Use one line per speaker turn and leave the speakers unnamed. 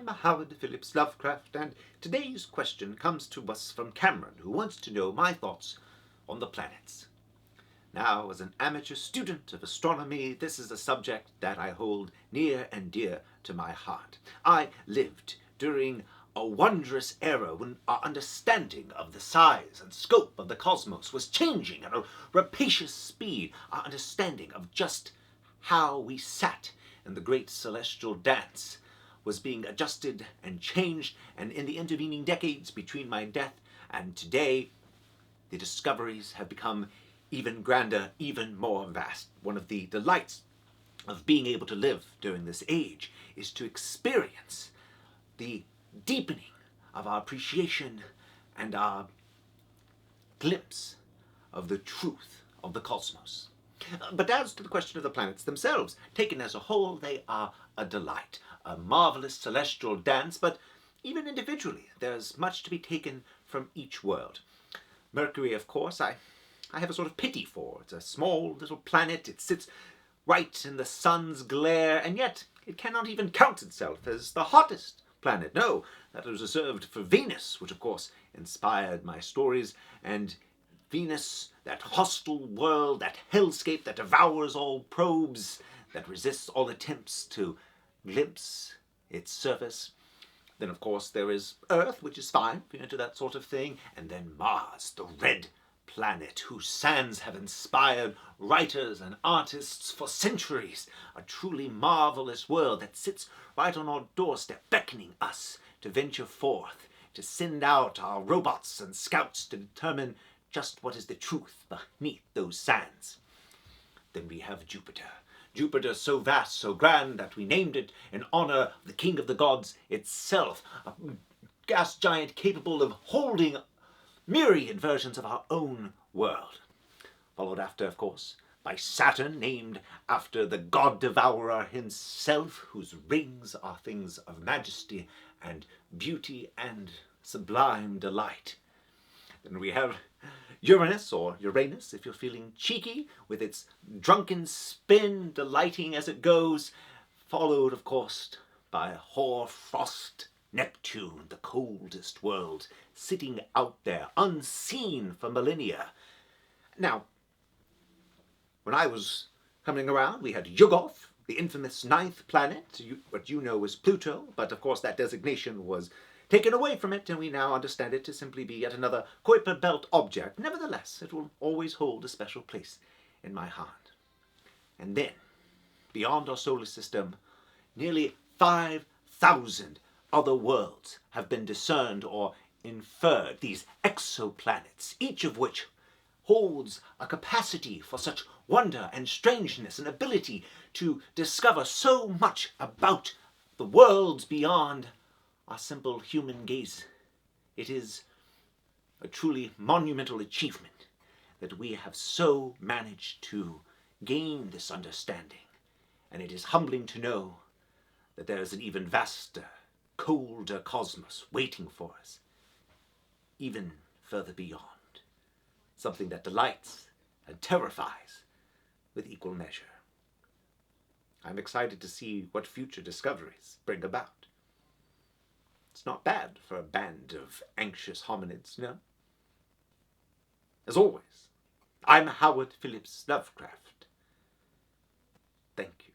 I'm Howard Phillips Lovecraft, and today's question comes to us from Cameron, who wants to know my thoughts on the planets. Now, as an amateur student of astronomy, this is a subject that I hold near and dear to my heart. I lived during a wondrous era when our understanding of the size and scope of the cosmos was changing at a rapacious speed. Our understanding of just how we sat in the great celestial dance was being adjusted and changed, and in the intervening decades between my death and today, the discoveries have become even grander, even more vast. One of the delights of being able to live during this age is to experience the deepening of our appreciation and our glimpse of the truth of the cosmos. But as to the question of the planets themselves, taken as a whole, they are a delight, a marvelous celestial dance, but even individually, there's much to be taken from each world. Mercury, of course, I have a sort of pity for. It's a small little planet. It sits right in the sun's glare, and yet it cannot even count itself as the hottest planet. No, that was reserved for Venus, which of course inspired my stories, and Venus, that hostile world, that hellscape that devours all probes, that resists all attempts to glimpse its surface. Then, of course, there is Earth, which is fine if you're into that sort of thing. And then Mars, the red planet, whose sands have inspired writers and artists for centuries. A truly marvelous world that sits right on our doorstep, beckoning us to venture forth, to send out our robots and scouts to determine just what is the truth beneath those sands. Then we have Jupiter. Jupiter so vast, so grand, that we named it in honor of the king of the gods itself, a gas giant capable of holding myriad versions of our own world. Followed after, of course, by Saturn, named after the god-devourer himself, whose rings are things of majesty and beauty and sublime delight. Then we have Uranus, or Uranus, if you're feeling cheeky, with its drunken spin, delighting as it goes, followed, of course, by hoar-frost Neptune, the coldest world, sitting out there, unseen for millennia. Now, when I was coming around, we had Yuggoth, the infamous ninth planet, what you know as Pluto, but of course that designation was taken away from it, and we now understand it to simply be yet another Kuiper Belt object. Nevertheless, it will always hold a special place in my heart. And then, beyond our solar system, nearly 5,000 other worlds have been discerned or inferred, these exoplanets, each of which holds a capacity for such wonder and strangeness, an ability to discover so much about the worlds beyond our simple human gaze. It is a truly monumental achievement that we have so managed to gain this understanding, and it is humbling to know that there is an even vaster, colder cosmos waiting for us, even further beyond, something that delights and terrifies with equal measure. I'm excited to see what future discoveries bring about. It's not bad for a band of anxious hominids, no? As always, I'm Howard Phillips Lovecraft. Thank you.